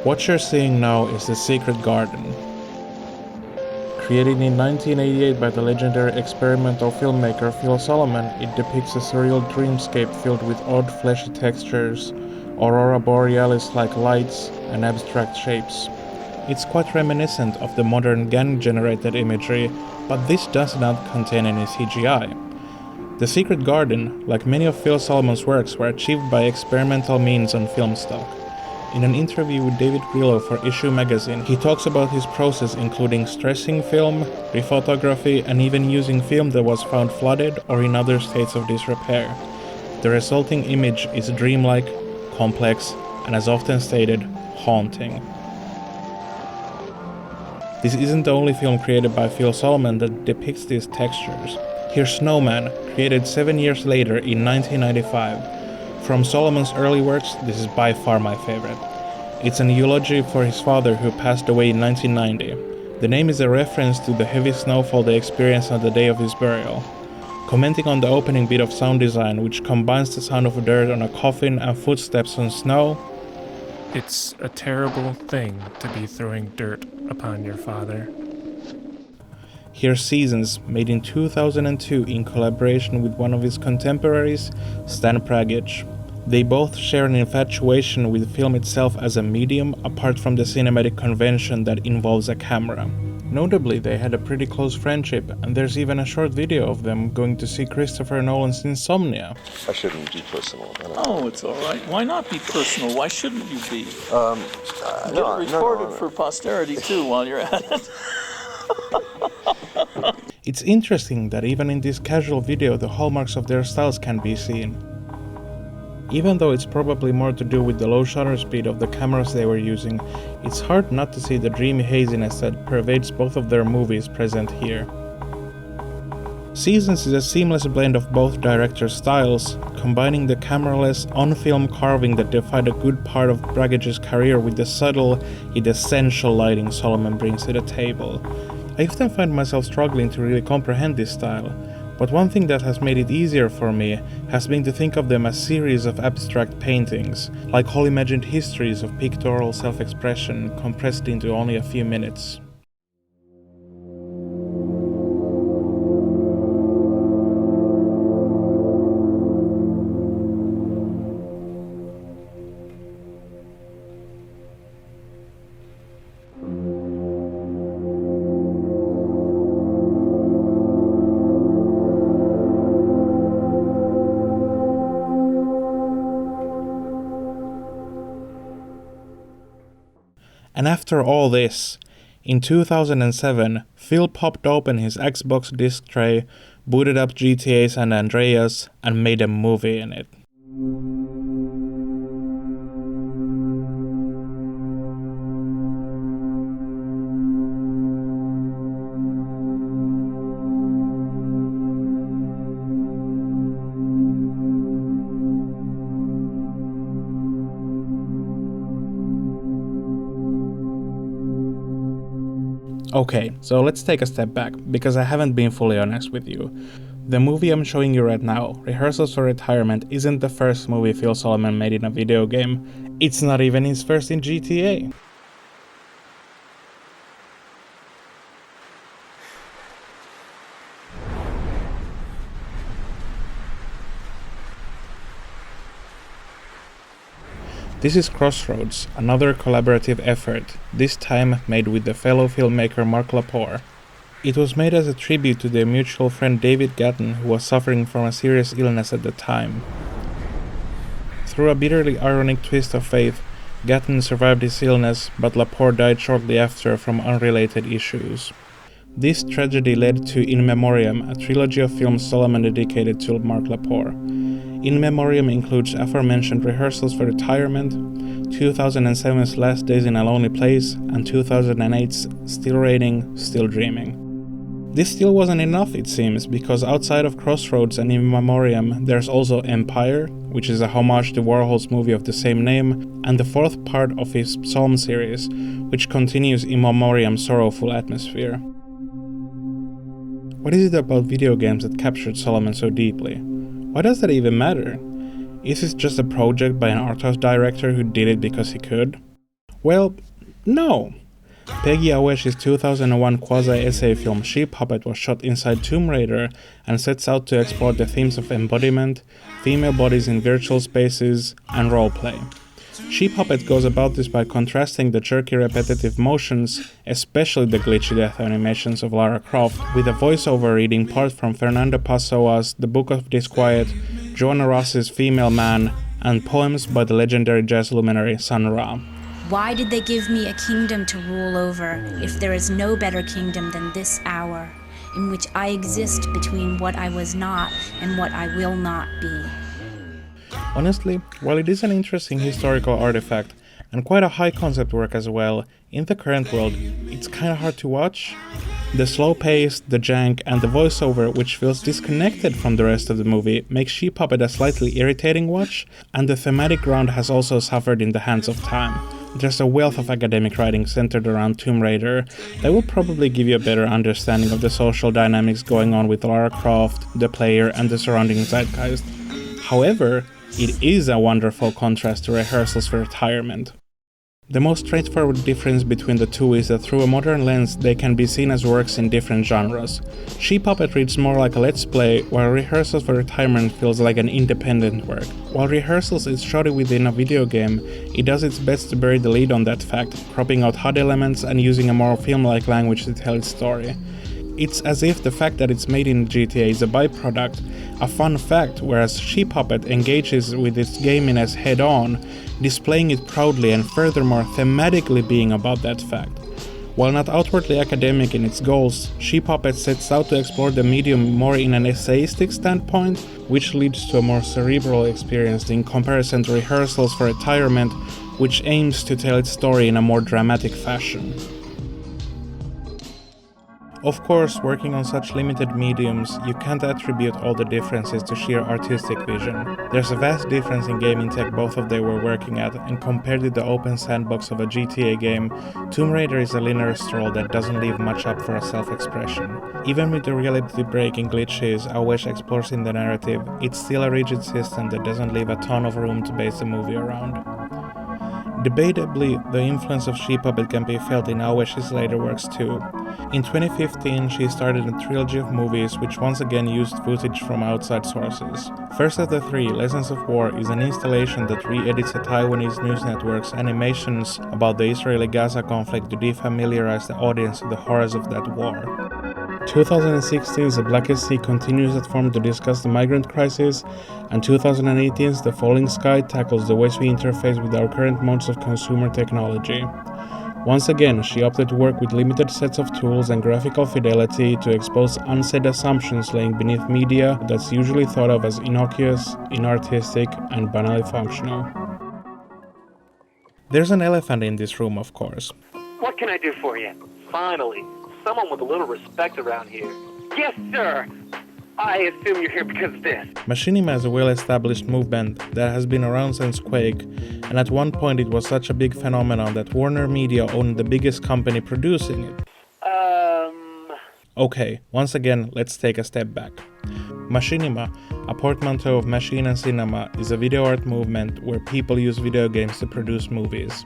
What you're seeing now is The Secret Garden. Created in 1988 by the legendary experimental filmmaker Phil Solomon, it depicts a surreal dreamscape filled with odd fleshy textures, aurora borealis-like lights, and abstract shapes. It's quite reminiscent of the modern GAN-generated imagery, but this does not contain any CGI. The Secret Garden, like many of Phil Solomon's works, were achieved by experimental means on film stock. In an interview with David Grillo for Issue magazine, he talks about his process including stressing film, rephotography, and even using film that was found flooded or in other states of disrepair. The resulting image is dreamlike, complex, and as often stated, haunting. This isn't the only film created by Phil Solomon that depicts these textures. Here's Snowman, created 7 years later in 1995. From Solomon's early works, this is by far my favorite. It's an eulogy for his father who passed away in 1990. The name is a reference to the heavy snowfall they experienced on the day of his burial. Commenting on the opening bit of sound design, which combines the sound of dirt on a coffin and footsteps on snow, "It's a terrible thing to be throwing dirt upon your father." Here's Seasons, made in 2002 in collaboration with one of his contemporaries, Stan Pragic. They both share an infatuation with film itself as a medium, apart from the cinematic convention that involves a camera. Notably, they had a pretty close friendship, and there's even a short video of them going to see Christopher Nolan's Insomnia. I shouldn't be personal. Oh, it's all right. Why not be personal? Why shouldn't you be? Get it recorded for posterity too while you're at it. It's interesting that even in this casual video the hallmarks of their styles can be seen. Even though it's probably more to do with the low shutter speed of the cameras they were using, it's hard not to see the dreamy haziness that pervades both of their movies present here. Seasons is a seamless blend of both directors' styles, combining the cameraless, on-film carving that defined a good part of Bragic's career with the subtle, yet essential lighting Solomon brings to the table. I often find myself struggling to really comprehend this style, but one thing that has made it easier for me has been to think of them as series of abstract paintings, like whole imagined histories of pictorial self-expression compressed into only a few minutes. And after all this, in 2007, Phil popped open his Xbox disc tray, booted up GTA San Andreas, and made a movie in it. Okay, so let's take a step back, because I haven't been fully honest with you. The movie I'm showing you right now, Rehearsals for Retirement, isn't the first movie Phil Solomon made in a video game. It's not even his first in GTA. This is Crossroads, another collaborative effort, this time made with the fellow filmmaker Mark Lepore. It was made as a tribute to their mutual friend David Gatton, who was suffering from a serious illness at the time. Through a bitterly ironic twist of fate, Gatton survived his illness, but Lepore died shortly after from unrelated issues. This tragedy led to In Memoriam, a trilogy of films Solomon dedicated to Mark Lepore. In Memoriam includes aforementioned Rehearsals for Retirement, 2007's Last Days in a Lonely Place, and 2008's Still Raining, Still Dreaming. This still wasn't enough, it seems, because outside of Crossroads and In Memoriam, there's also Empire, which is a homage to Warhol's movie of the same name, and the fourth part of his Psalm series, which continues In Memoriam's sorrowful atmosphere. What is it about video games that captured Solomon so deeply? Why does that even matter? Is this just a project by an art house director who did it because he could? Well, no. Peggy Awesh's 2001 quasi-essay film She Puppet was shot inside Tomb Raider and sets out to explore the themes of embodiment, female bodies in virtual spaces, and roleplay. She Puppet goes about this by contrasting the jerky repetitive motions, especially the glitchy death animations of Lara Croft, with a voiceover reading part from Fernando Pessoa's The Book of Disquiet, Joanna Ross's Female Man, and poems by the legendary jazz luminary Sun Ra. Why did they give me a kingdom to rule over, if there is no better kingdom than this hour, in which I exist between what I was not and what I will not be? Honestly, while it is an interesting historical artifact, and quite a high concept work as well, in the current world, it's kinda hard to watch. The slow pace, the jank, and the voiceover, which feels disconnected from the rest of the movie, makes She Puppet a slightly irritating watch, and the thematic ground has also suffered in the hands of time. There's a wealth of academic writing centered around Tomb Raider that will probably give you a better understanding of the social dynamics going on with Lara Croft, the player, and the surrounding zeitgeist. However, it is a wonderful contrast to Rehearsals for Retirement. The most straightforward difference between the two is that through a modern lens they can be seen as works in different genres. She Puppet reads more like a let's play, while Rehearsals for Retirement feels like an independent work. While Rehearsals is shot within a video game, it does its best to bury the lead on that fact, cropping out HUD elements and using a more film-like language to tell its story. It's as if the fact that it's made in GTA is a byproduct, a fun fact, whereas She Puppet engages with its gaminess head-on, displaying it proudly and furthermore thematically being about that fact. While not outwardly academic in its goals, She Puppet sets out to explore the medium more in an essayistic standpoint, which leads to a more cerebral experience in comparison to Rehearsals for Retirement, which aims to tell its story in a more dramatic fashion. Of course, working on such limited mediums, you can't attribute all the differences to sheer artistic vision. There's a vast difference in gaming tech both of they were working at, and compared with the open sandbox of a GTA game, Tomb Raider is a linear stroll that doesn't leave much up for a self-expression. Even with the reality-breaking glitches Awesh explores in the narrative, it's still a rigid system that doesn't leave a ton of room to base the movie around. Debatably, the influence of She Puppet can be felt in Awesh's later works too. In 2015, she started a trilogy of movies which once again used footage from outside sources. First of the three, Lessons of War, is an installation that re-edits a Taiwanese news network's animations about the Israeli-Gaza conflict to defamiliarize the audience with the horrors of that war. 2016's The Blackest Sea continues that form to discuss the migrant crisis, and 2018's The Falling Sky tackles the ways we interface with our current modes of consumer technology. Once again, she opted to work with limited sets of tools and graphical fidelity to expose unsaid assumptions laying beneath media that's usually thought of as innocuous, inartistic, and banally functional. There's an elephant in this room, of course. What can I do for you? Finally, someone with a little respect around here. Yes, sir! I assume you're here because of this. Machinima is a well-established movement that has been around since Quake, and at one point it was such a big phenomenon that Warner Media owned the biggest company producing it. Okay, once again, let's take a step back. Machinima, a portmanteau of machine and cinema, is a video art movement where people use video games to produce movies.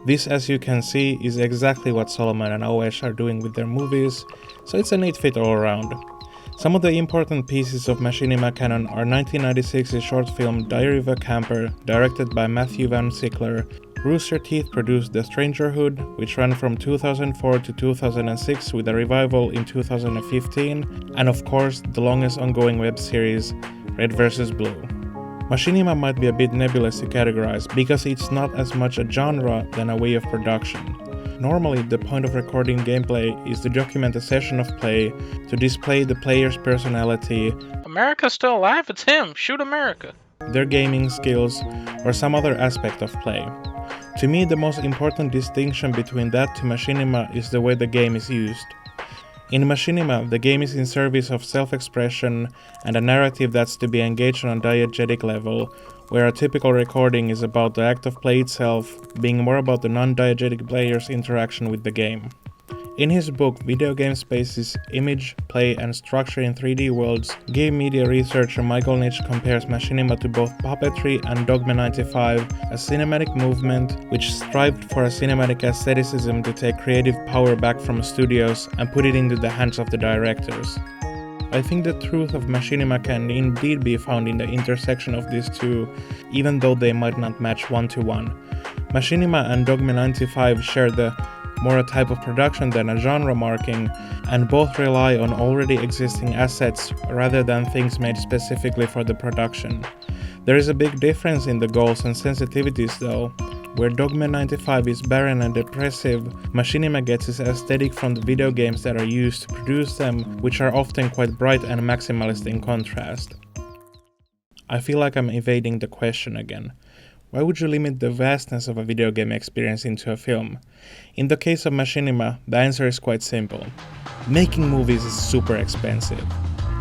This, as you can see, is exactly what Solomon and Awesh are doing with their movies, so it's a neat fit all around. Some of the important pieces of Machinima canon are 1996's short film Diary of a Camper, directed by Matthew Van Sickler. Rooster Teeth produced The Strangerhood, which ran from 2004 to 2006 with a revival in 2015, and of course, the longest ongoing web series, Red vs. Blue. Machinima might be a bit nebulous to categorize because it's not as much a genre than a way of production. Normally, the point of recording gameplay is to document a session of play, to display the player's personality, America's still alive, it's him, shoot America, their gaming skills, or some other aspect of play. To me, the most important distinction between that to Machinima is the way the game is used. In Machinima, the game is in service of self-expression and a narrative that's to be engaged on a diegetic level, where a typical recording is about the act of play itself, being more about the non-diegetic player's interaction with the game. In his book Video Game Spaces, Image, Play and Structure in 3D Worlds, game media researcher Michael Nitsch compares machinima to both puppetry and Dogma 95, a cinematic movement which strived for a cinematic aestheticism to take creative power back from studios and put it into the hands of the directors. I think the truth of machinima can indeed be found in the intersection of these two, even though they might not match one-to-one. Machinima and Dogma 95 share the more a type of production than a genre marking, and both rely on already existing assets rather than things made specifically for the production. There is a big difference in the goals and sensitivities though. Where Dogma 95 is barren and depressive, machinima gets its aesthetic from the video games that are used to produce them, which are often quite bright and maximalist in contrast. I feel like I'm evading the question again. Why would you limit the vastness of a video game experience into a film? In the case of machinima, the answer is quite simple. Making movies is super expensive.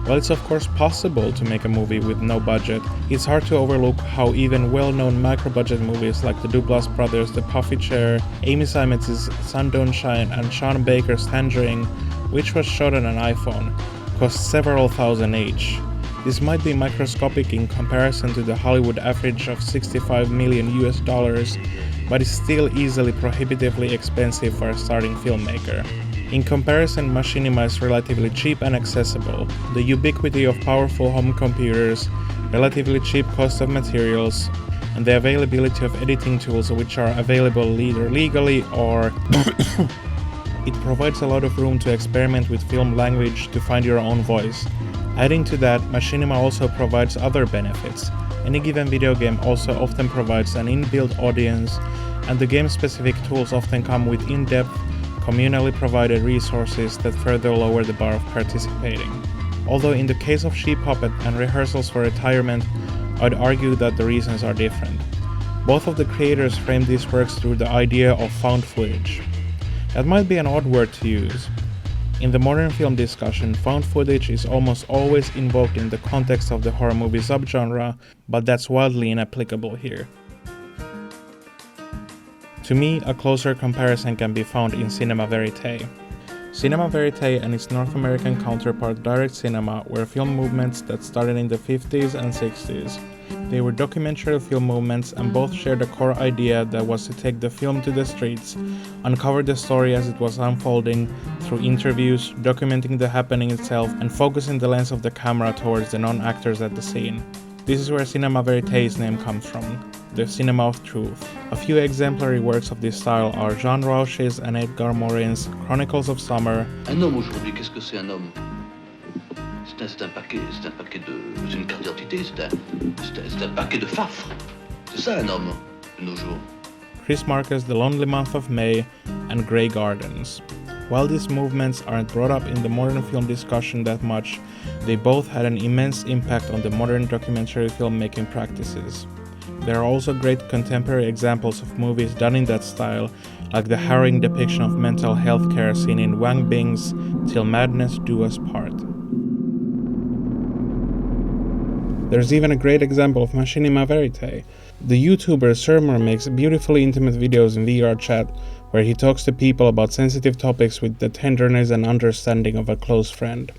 While it's of course possible to make a movie with no budget, it's hard to overlook how even well-known micro-budget movies like the Duplass Brothers' The Puffy Chair, Amy Seimetz's Sun Don't Shine and Sean Baker's Tangerine, which was shot on an iPhone, cost several thousand each. This might be microscopic in comparison to the Hollywood average of $65 million, but is still easily prohibitively expensive for a starting filmmaker. In comparison, machinima is relatively cheap and accessible. The ubiquity of powerful home computers, relatively cheap cost of materials, and the availability of editing tools which are available either legally or it provides a lot of room to experiment with film language to find your own voice. Adding to that, machinima also provides other benefits. Any given video game also often provides an inbuilt audience, and the game-specific tools often come with in-depth, communally provided resources that further lower the bar of participating. Although in the case of Sheep Puppet and Rehearsals for Retirement, I'd argue that the reasons are different. Both of the creators framed these works through the idea of found footage. That might be an odd word to use. In the modern film discussion, found footage is almost always invoked in the context of the horror movie subgenre, but that's wildly inapplicable here. To me, a closer comparison can be found in cinema verite. Cinema verite and its North American counterpart direct cinema were film movements that started in the 50s and 60s. They were documentary film movements and both shared a core idea that was to take the film to the streets, uncover the story as it was unfolding through interviews, documenting the happening itself, and focusing the lens of the camera towards the non-actors at the scene. This is where cinema verite's name comes from, the cinema of truth. A few exemplary works of this style are Jean Rauch's and Edgar Morin's Chronicles of Summer. Un homme aujourd'hui, qu'est-ce que c'est un homme? C'est un paquet c'est une carte d'identité, c'est un paquet de fafres. C'est ça un homme de nos jours. Chris Marker's The Lonely Month of May, and Grey Gardens. While these movements aren't brought up in the modern film discussion that much, they both had an immense impact on the modern documentary filmmaking practices. There are also great contemporary examples of movies done in that style, like the harrowing depiction of mental health care seen in Wang Bing's Till Madness Do Us Part. There's even a great example of machinima verite. The YouTuber Surmer makes beautifully intimate videos in VR chat where he talks to people about sensitive topics with the tenderness and understanding of a close friend.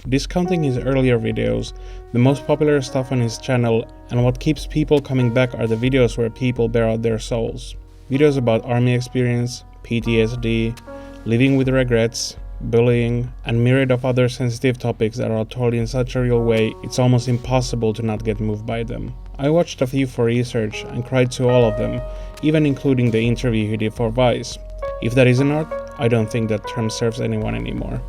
Discounting his earlier videos, the most popular stuff on his channel and what keeps people coming back are the videos where people bare out their souls. Videos about army experience, PTSD, living with regrets, bullying, and myriad of other sensitive topics that are told in such a real way it's almost impossible to not get moved by them. I watched a few for research and cried to all of them, even including the interview he did for Vice. If that isn't art, I don't think that term serves anyone anymore.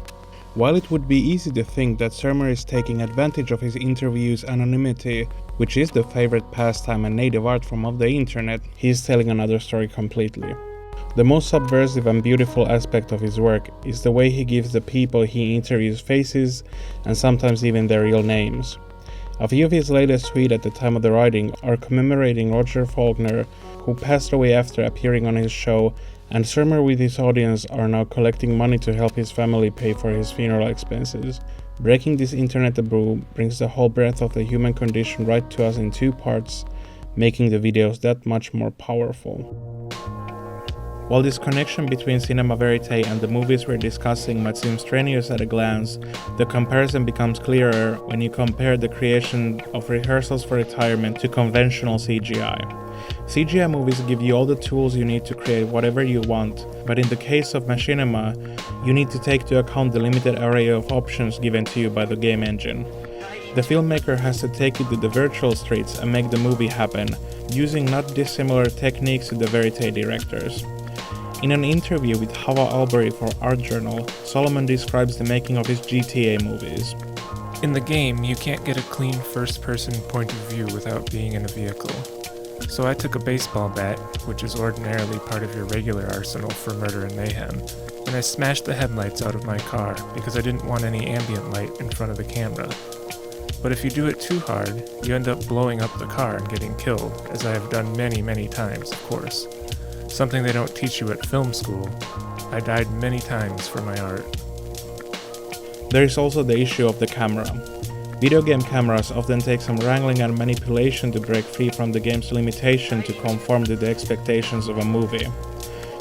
While it would be easy to think that Surmer is taking advantage of his interviews' anonymity, which is the favorite pastime and native art form of the internet, he is telling another story completely. The most subversive and beautiful aspect of his work is the way he gives the people he interviews faces and sometimes even their real names. A few of his latest tweets at the time of the writing are commemorating Roger Faulkner, who passed away after appearing on his show, and Surmer with his audience are now collecting money to help his family pay for his funeral expenses. Breaking this internet taboo brings the whole breadth of the human condition right to us in two parts, making the videos that much more powerful. While this connection between cinema verite and the movies we're discussing might seem strenuous at a glance, the comparison becomes clearer when you compare the creation of Rehearsals for Retirement to conventional CGI. CGI movies give you all the tools you need to create whatever you want, but in the case of machinima, you need to take into account the limited array of options given to you by the game engine. The filmmaker has to take it to the virtual streets and make the movie happen, using not dissimilar techniques to the verite directors. In an interview with Hava Albury for Art Journal, Solomon describes the making of his GTA movies. In the game, you can't get a clean first-person point of view without being in a vehicle. So I took a baseball bat, which is ordinarily part of your regular arsenal for murder and mayhem, and I smashed the headlights out of my car because I didn't want any ambient light in front of the camera. But if you do it too hard, you end up blowing up the car and getting killed, as I have done many, many times, of course. Something they don't teach you at film school. I died many times for my art. There is also the issue of the camera. Video game cameras often take some wrangling and manipulation to break free from the game's limitation to conform to the expectations of a movie.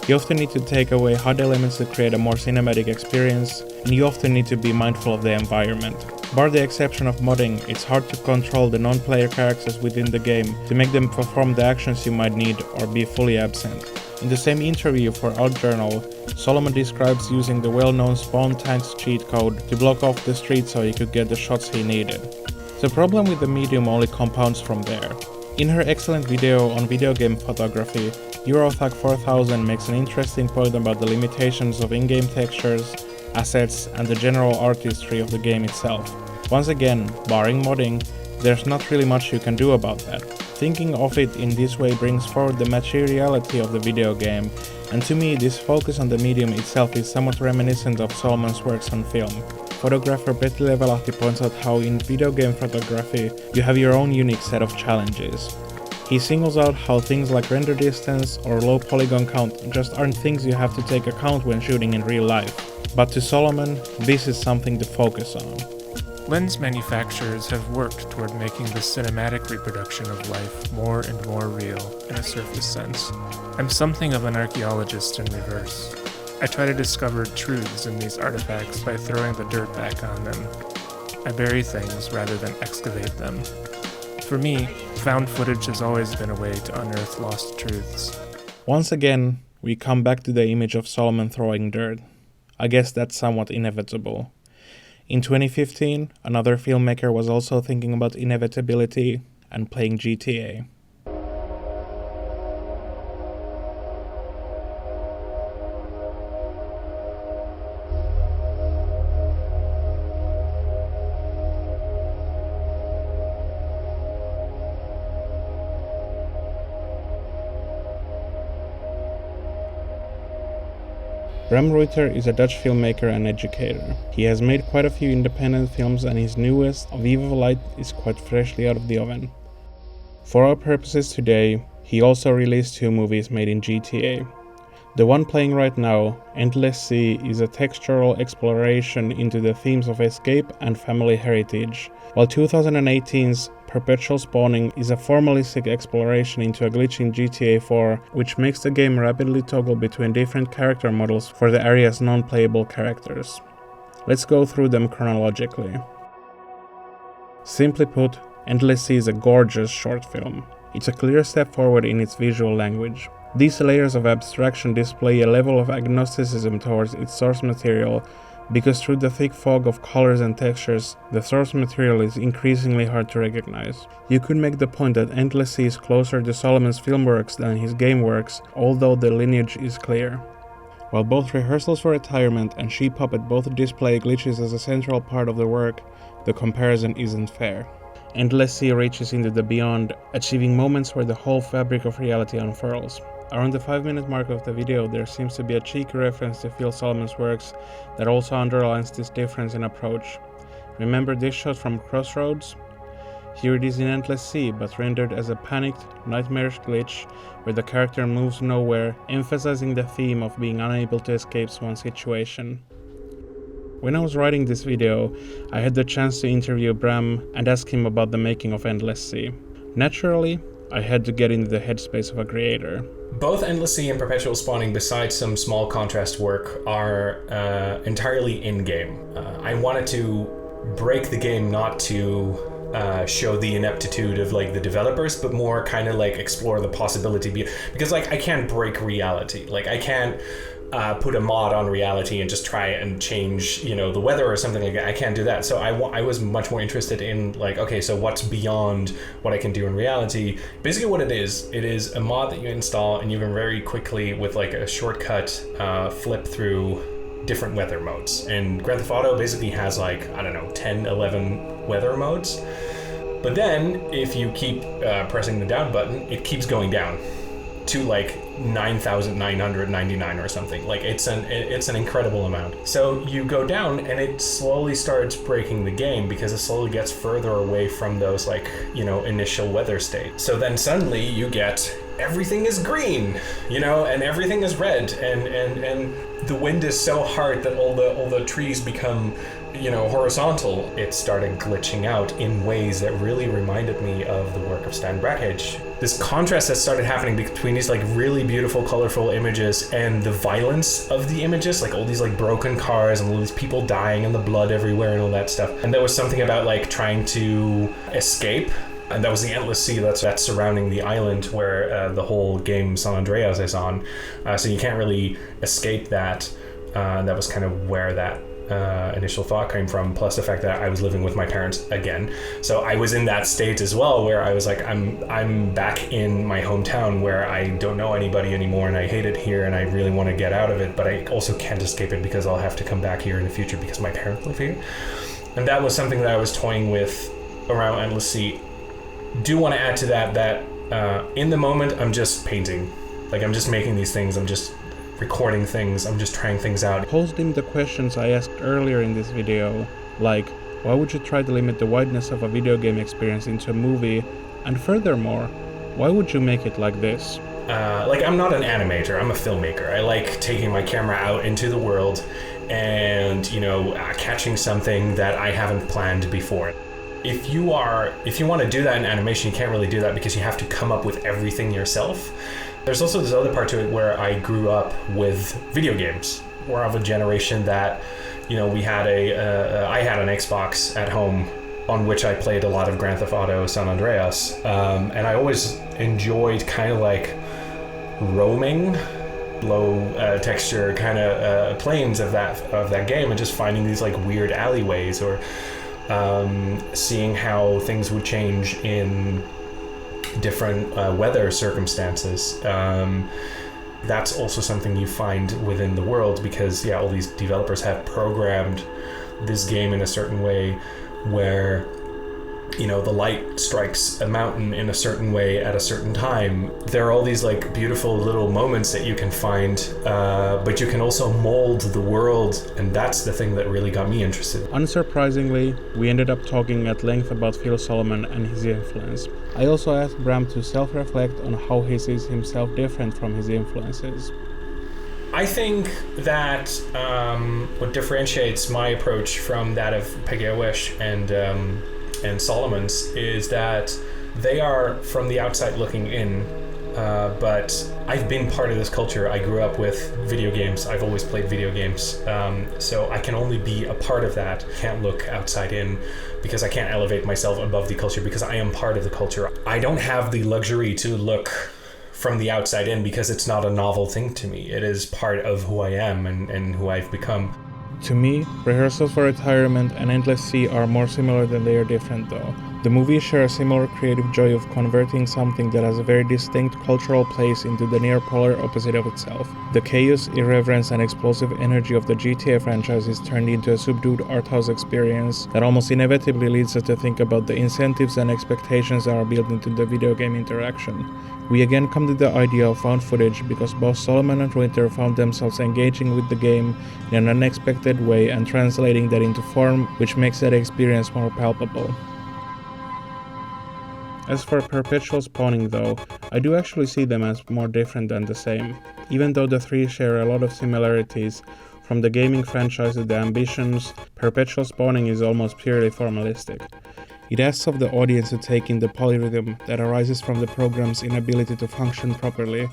You often need to take away hard elements to create a more cinematic experience, and you often need to be mindful of the environment. Bar the exception of modding, it's hard to control the non-player characters within the game to make them perform the actions you might need or be fully absent. In the same interview for Art Journal, Solomon describes using the well-known Spawn Tanks cheat code to block off the street so he could get the shots he needed. The problem with the medium only compounds from there. In her excellent video on video game photography, Eurothag4000 makes an interesting point about the limitations of in-game textures, assets, and the general artistry of the game itself. Once again, barring modding, there's not really much you can do about that. Thinking of it in this way brings forward the materiality of the video game, and to me this focus on the medium itself is somewhat reminiscent of Solomon's works on film. Photographer Petri Levelahti points out how in video game photography you have your own unique set of challenges. He singles out how things like render distance or low polygon count just aren't things you have to take account when shooting in real life. But to Solomon, this is something to focus on. Lens manufacturers have worked toward making the cinematic reproduction of life more and more real in a surface sense. I'm something of an archaeologist in reverse. I try to discover truths in these artifacts by throwing the dirt back on them. I bury things rather than excavate them. For me, found footage has always been a way to unearth lost truths. Once again, we come back to the image of Solomon throwing dirt. I guess that's somewhat inevitable. In 2015, another filmmaker was also thinking about inevitability and playing GTA. Bram Ruiter is a Dutch filmmaker and educator. He has made quite a few independent films and his newest, A Vive Light, is quite freshly out of the oven. For our purposes today, he also released 2 movies made in GTA. The one playing right now, Endless Sea, is a textural exploration into the themes of escape and family heritage, while 2018's Perpetual Spawning is a formalistic exploration into a glitch in GTA 4, which makes the game rapidly toggle between different character models for the area's non-playable characters. Let's go through them chronologically. Simply put, Endless Sea is a gorgeous short film. It's a clear step forward in its visual language. These layers of abstraction display a level of agnosticism towards its source material, because through the thick fog of colors and textures, the source material is increasingly hard to recognize. You could make the point that Endless Sea is closer to Solomon's film works than his game works, although the lineage is clear. While both Rehearsals for Retirement and She Puppet both display glitches as a central part of the work, the comparison isn't fair. Endless Sea reaches into the beyond, achieving moments where the whole fabric of reality unfurls. Around the 5-minute mark of the video, there seems to be a cheeky reference to Phil Solomon's works that also underlines this difference in approach. Remember this shot from Crossroads? Here it is in Endless Sea, but rendered as a panicked, nightmarish glitch where the character moves nowhere, emphasizing the theme of being unable to escape one situation. When I was writing this video, I had the chance to interview Bram and ask him about the making of Endless Sea. Naturally, I had to get into the headspace of a creator. Both Endless Sea and Perpetual Spawning, besides some small contrast work, are entirely in-game. I wanted to break the game not to show the ineptitude of like the developers, but more kind of like explore the possibility, because like I can't break reality. Like I can't put a mod on reality and just try and change, you know, the weather or something like that. I can't do that. So I was much more interested in like, okay, so what's beyond what I can do in reality? Basically what it is a mod that you install and you can very quickly with like a shortcut flip through different weather modes. And Grand Theft Auto basically has like, I don't know, 10, 11 weather modes. But then if you keep pressing the down button, it keeps going down to like 9,999 or something. Like it's an incredible amount. So you go down and it slowly starts breaking the game because it slowly gets further away from those like, you know, initial weather states. So then suddenly you get everything is green, you know, and everything is red, and the wind is so hard that all the trees become, you know, horizontal. It started glitching out in ways that really reminded me of the work of Stan Brakhage. This contrast that started happening between these like really beautiful, colorful images and the violence of the images, like all these like broken cars and all these people dying and the blood everywhere and all that stuff. And there was something about like trying to escape. And that was the Endless Sea that's surrounding the island where the whole game San Andreas is on. So you can't really escape that. That was kind of where that initial thought came from, plus the fact that I was living with my parents again. So I was in that state as well where I was like, I'm back in my hometown where I don't know anybody anymore and I hate it here and I really want to get out of it, but I also can't escape it because I'll have to come back here in the future because my parents live here. And that was something that I was toying with around Endless Sea. Do want to add to that in the moment I'm just painting. Like I'm just making these things, I'm just recording things, I'm just trying things out. Posing the questions I asked earlier in this video, like why would you try to limit the wideness of a video game experience into a movie, and furthermore, why would you make it like this? Like I'm not an animator, I'm a filmmaker. I like taking my camera out into the world and, you know, catching something that I haven't planned before. If you want to do that in animation, you can't really do that because you have to come up with everything yourself. There's also this other part to it where I grew up with video games. We're of a generation that, you know, I had an Xbox at home on which I played a lot of Grand Theft Auto San Andreas, and I always enjoyed kind of like roaming low texture kind of planes of that game and just finding these like weird alleyways or seeing how things would change in different weather circumstances. That's also something you find within the world because, yeah, all these developers have programmed this game in a certain way where, you know, the light strikes a mountain in a certain way at a certain time. There are all these like beautiful little moments that you can find, but you can also mold the world, and that's the thing that really got me interested. Unsurprisingly, we ended up talking at length about Phil Solomon and his influence. I also asked Bram to self-reflect on how he sees himself different from his influences. I think that what differentiates my approach from that of Peggy Wish and Solomon's is that they are from the outside looking in, but I've been part of this culture. I grew up with video games. I've always played video games, so I can only be a part of that. Can't look outside in because I can't elevate myself above the culture because I am part of the culture. I don't have the luxury to look from the outside in because it's not a novel thing to me. It is part of who I am and who I've become. To me, Rehearsals for Retirement and Endless Sea are more similar than they are different though. The movies share a similar creative joy of converting something that has a very distinct cultural place into the near polar opposite of itself. The chaos, irreverence, and explosive energy of the GTA franchise is turned into a subdued arthouse experience that almost inevitably leads us to think about the incentives and expectations that are built into the video game interaction. We again come to the idea of found footage because both Solomon and Ruiter found themselves engaging with the game in an unexpected way and translating that into form, which makes that experience more palpable. As for Perpetual Spawning though, I do actually see them as more different than the same. Even though the three share a lot of similarities, from the gaming franchise to the ambitions, Perpetual Spawning is almost purely formalistic. It asks of the audience to take in the polyrhythm that arises from the program's inability to function properly,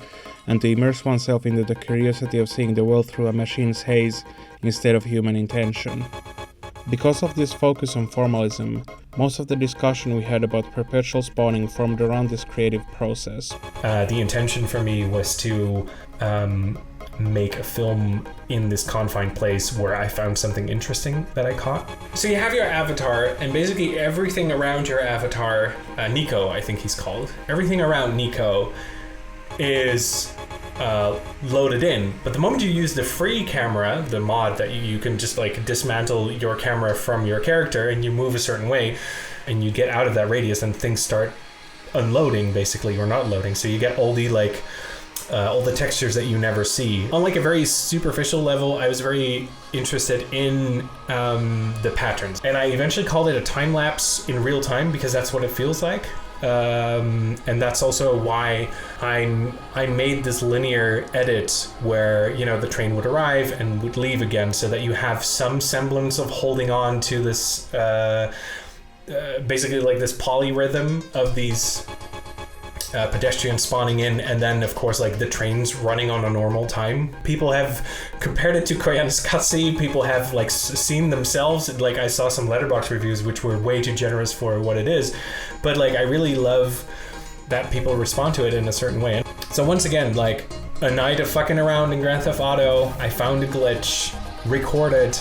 and to immerse oneself into the curiosity of seeing the world through a machine's haze instead of human intention. Because of this focus on formalism, most of the discussion we had about perpetual spawning formed around this creative process. The intention for me was to make a film in this confined place where I found something interesting that I caught. So you have your avatar, and basically everything around your avatar, Nico, I think he's called, everything around Nico is loaded in. But the moment you use the free camera, the mod that you can just like dismantle your camera from your character and you move a certain way and you get out of that radius and things start unloading basically, or not loading. So you get all the textures that you never see. On like a very superficial level, I was very interested in the patterns. And I eventually called it a time lapse in real time because that's what it feels like. And that's also why I made this linear edit where, you know, the train would arrive and would leave again, so that you have some semblance of holding on to this basically like this polyrhythm of these pedestrians spawning in, and then of course like the trains running on a normal time. People have compared it to Korean's cutscene. People have like seen themselves, like I saw some Letterboxd reviews which were way too generous for what it is, but like I really love that people respond to it in a certain way. So once again, like a night of fucking around in Grand Theft Auto, I found a glitch, recorded.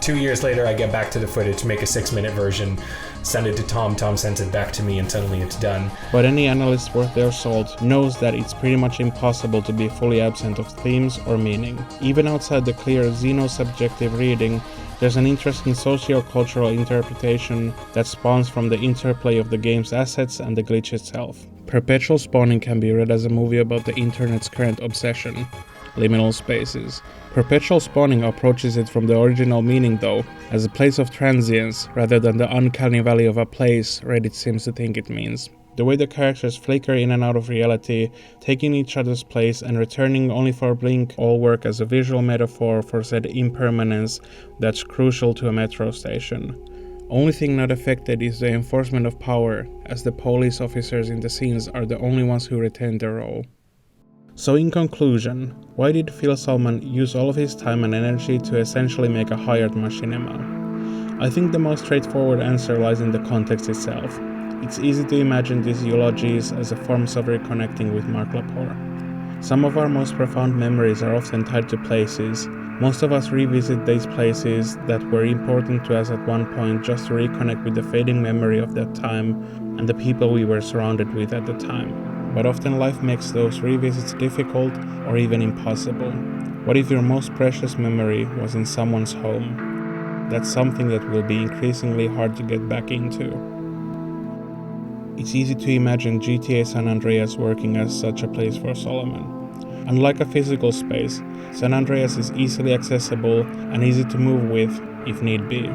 2 years later I get back to the footage, make a 6-minute version, send it to Tom sends it back to me, and suddenly it's done. But any analyst worth their salt knows that it's pretty much impossible to be fully absent of themes or meaning. Even outside the clear xeno-subjective reading, there's an interesting socio-cultural interpretation that spawns from the interplay of the game's assets and the glitch itself. Perpetual spawning can be read as a movie about the internet's current obsession, liminal spaces. Perpetual spawning approaches it from the original meaning though, as a place of transience, rather than the uncanny valley of a place Reddit seems to think it means. The way the characters flicker in and out of reality, taking each other's place and returning only for a blink, all work as a visual metaphor for said impermanence that's crucial to a metro station. Only thing not affected is the enforcement of power, as the police officers in the scenes are the only ones who retain their role. So in conclusion, why did Phil Solomon use all of his time and energy to essentially make a hired machinima? I think the most straightforward answer lies in the context itself. It's easy to imagine these eulogies as a form of reconnecting with Mark Lepore. Some of our most profound memories are often tied to places. Most of us revisit these places that were important to us at one point just to reconnect with the fading memory of that time and the people we were surrounded with at the time. But often life makes those revisits difficult or even impossible. What if your most precious memory was in someone's home? That's something that will be increasingly hard to get back into. It's easy to imagine GTA San Andreas working as such a place for Solomon. Unlike a physical space, San Andreas is easily accessible and easy to move with if need be.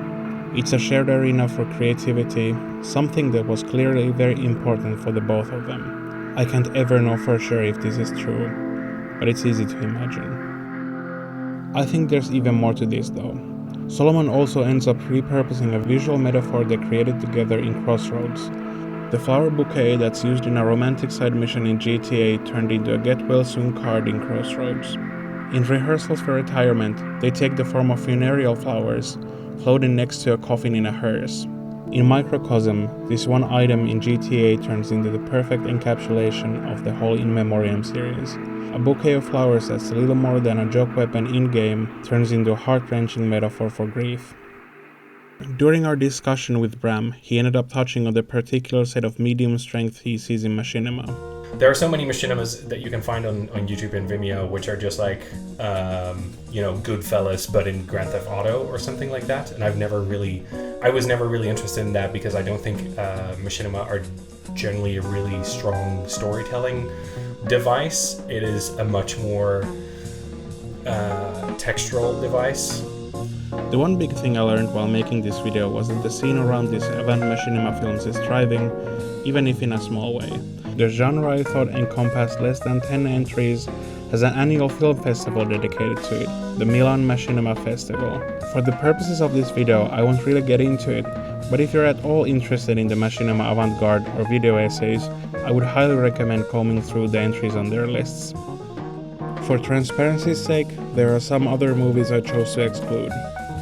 It's a shared arena for creativity, something that was clearly very important for the both of them. I can't ever know for sure if this is true, but it's easy to imagine. I think there's even more to this though. Solomon also ends up repurposing a visual metaphor they created together in Crossroads. The flower bouquet that's used in a romantic side mission in GTA turned into a get well soon card in Crossroads. In rehearsals for retirement, they take the form of funereal flowers, floating next to a coffin in a hearse. In Microcosm, this one item in GTA turns into the perfect encapsulation of the whole In Memoriam series. A bouquet of flowers that's a little more than a joke weapon in-game turns into a heart-wrenching metaphor for grief. During our discussion with Bram, he ended up touching on the particular set of medium strength he sees in machinima. There are so many machinimas that you can find on YouTube and Vimeo, which are just like, Goodfellas, but in Grand Theft Auto or something like that. And I was never really interested in that because I don't think machinima are generally a really strong storytelling device. It is a much more textural device. The one big thing I learned while making this video was that the scene around these Avant machinima films is thriving, even if in a small way. The genre I thought encompassed less than 10 entries, has an annual film festival dedicated to it, the Milan Machinima Festival. For the purposes of this video, I won't really get into it, but if you're at all interested in the Machinima Avantgarde or video essays, I would highly recommend combing through the entries on their lists. For transparency's sake, there are some other movies I chose to exclude.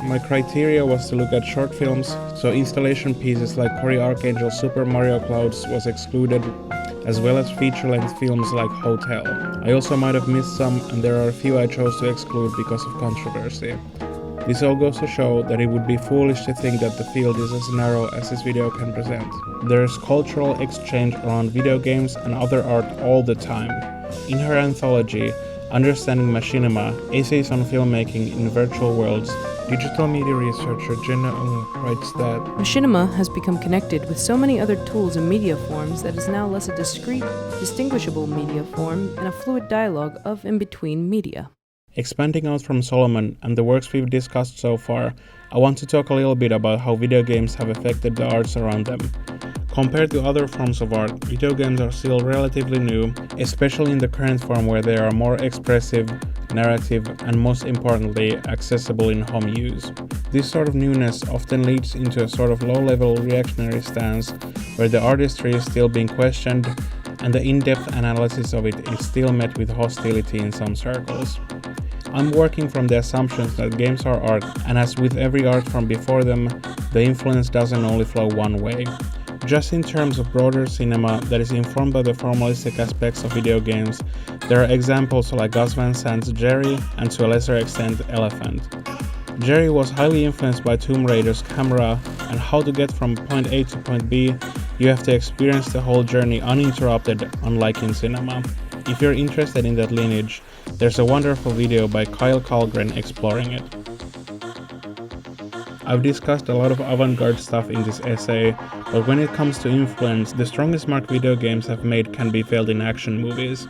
My criteria was to look at short films, so installation pieces like Cory Archangel's Super Mario Clouds was excluded, as well as feature-length films like Hotel. I also might have missed some, and there are a few I chose to exclude because of controversy. This all goes to show that it would be foolish to think that the field is as narrow as this video can present. There is cultural exchange around video games and other art all the time. In her anthology, Understanding Machinima, Essays on Filmmaking in Virtual Worlds, digital media researcher Jenna Ng writes that Machinima has become connected with so many other tools and media forms that is now less a discrete, distinguishable media form and a fluid dialogue of and between media. Expanding out from Solomon and the works we've discussed so far, I want to talk a little bit about how video games have affected the arts around them. Compared to other forms of art, video games are still relatively new, especially in the current form where they are more expressive, narrative, and most importantly, accessible in home use. This sort of newness often leads into a sort of low-level reactionary stance where the artistry is still being questioned and the in-depth analysis of it is still met with hostility in some circles. I'm working from the assumptions that games are art, and as with every art from before them, the influence doesn't only flow one way. Just in terms of broader cinema that is informed by the formalistic aspects of video games, there are examples like Gus Van Sant's Jerry and to a lesser extent Elephant. Jerry was highly influenced by Tomb Raider's camera, and how to get from point A to point B, you have to experience the whole journey uninterrupted, unlike in cinema. If you're interested in that lineage, there's a wonderful video by Kyle Kalgren exploring it. I've discussed a lot of avant-garde stuff in this essay, but when it comes to influence, the strongest mark video games have made can be felt in action movies.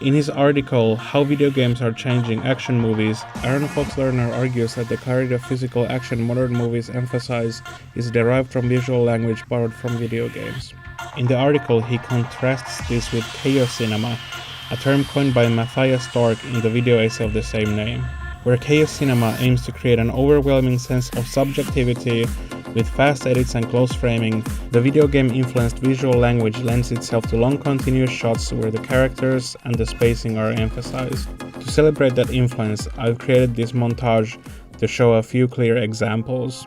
In his article, How Video Games Are Changing Action Movies, Aaron Fox-Lerner argues that the clarity of physical action modern movies emphasize is derived from visual language borrowed from video games. In the article, he contrasts this with chaos cinema, a term coined by Matthias Stork in the video essay of the same name, where chaos cinema aims to create an overwhelming sense of subjectivity with fast edits and close framing. The video game-influenced visual language lends itself to long continuous shots where the characters and the spacing are emphasized. To celebrate that influence, I've created this montage to show a few clear examples.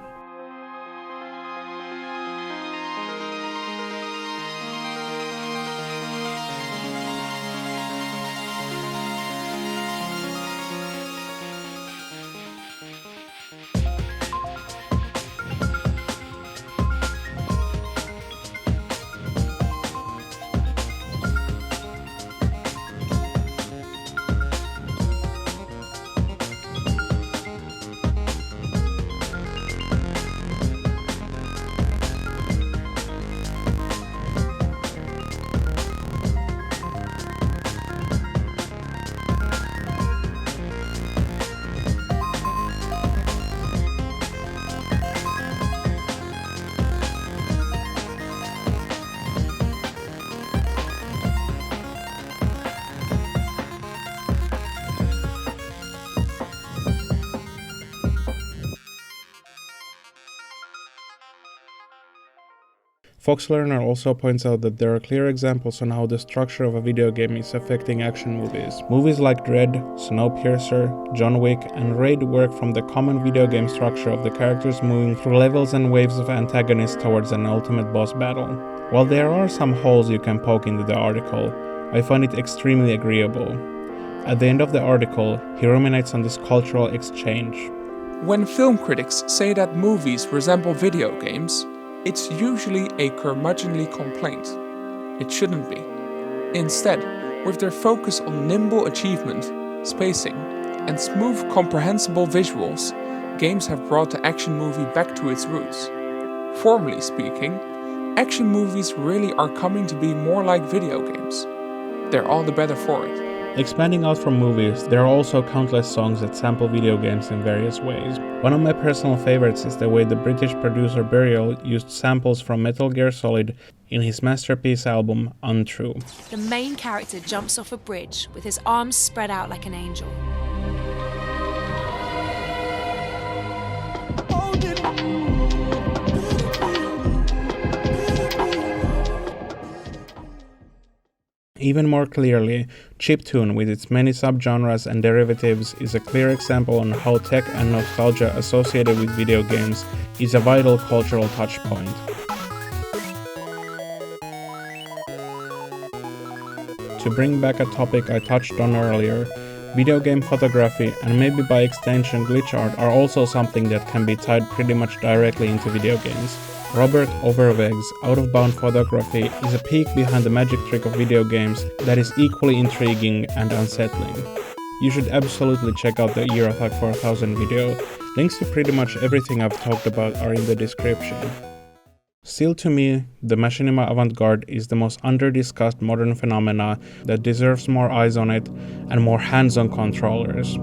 Fox-Lerner also points out that there are clear examples on how the structure of a video game is affecting action movies. Movies like Dread, Snowpiercer, John Wick, and Raid work from the common video game structure of the characters moving through levels and waves of antagonists towards an ultimate boss battle. While there are some holes you can poke into the article, I find it extremely agreeable. At the end of the article, he ruminates on this cultural exchange. When film critics say that movies resemble video games, it's usually a curmudgeonly complaint. It shouldn't be. Instead, with their focus on nimble achievement, spacing, and smooth, comprehensible visuals, games have brought the action movie back to its roots. Formally speaking, action movies really are coming to be more like video games. They're all the better for it. Expanding out from movies, there are also countless songs that sample video games in various ways. One of my personal favorites is the way the British producer Burial used samples from Metal Gear Solid in his masterpiece album Untrue. The main character jumps off a bridge with his arms spread out like an angel. Even more clearly, chiptune with its many subgenres and derivatives is a clear example on how tech and nostalgia associated with video games is a vital cultural touchpoint. To bring back a topic I touched on earlier, video game photography and maybe by extension glitch art are also something that can be tied pretty much directly into video games. Robert Overweg's Out-of-Bound Photography is a peek behind the magic trick of video games that is equally intriguing and unsettling. You should absolutely check out the Eurothac 4000 video. Links to pretty much everything I've talked about are in the description. Still, to me, the Machinima Avantgarde is the most under-discussed modern phenomena that deserves more eyes on it and more hands-on controllers.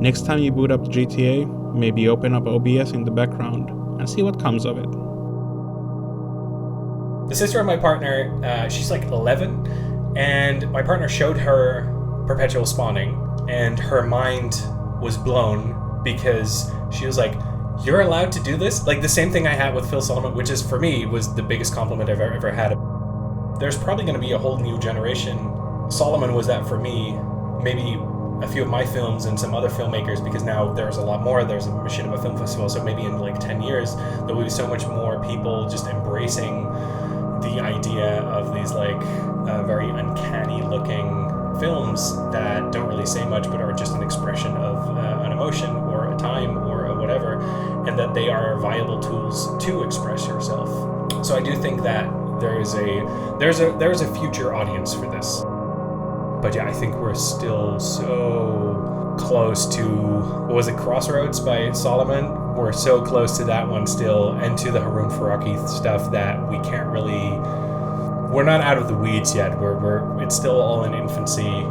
Next time you boot up GTA, maybe open up OBS in the background and see what comes of it. The sister of my partner, she's like 11, and my partner showed her perpetual spawning, and her mind was blown because she was like, "You're allowed to do this?" Like the same thing I had with Phil Solomon, which is for me was the biggest compliment I've ever had. There's probably going to be a whole new generation. Solomon was that for me, maybe a few of my films and some other filmmakers, because now there's a lot more. There's a Machinima Film Festival, so maybe in like 10 years there will be so much more people just embracing the idea of these like very uncanny looking films that don't really say much but are just an expression of an emotion or a time or a whatever, and that they are viable tools to express yourself. So I do think that there's a future audience for this. But yeah, I think we're still so close to, what was it, Crossroads by Solomon? We're so close to that one still, and to the Haroon Faraki stuff that we can't really, we're not out of the weeds yet. It's still all in infancy,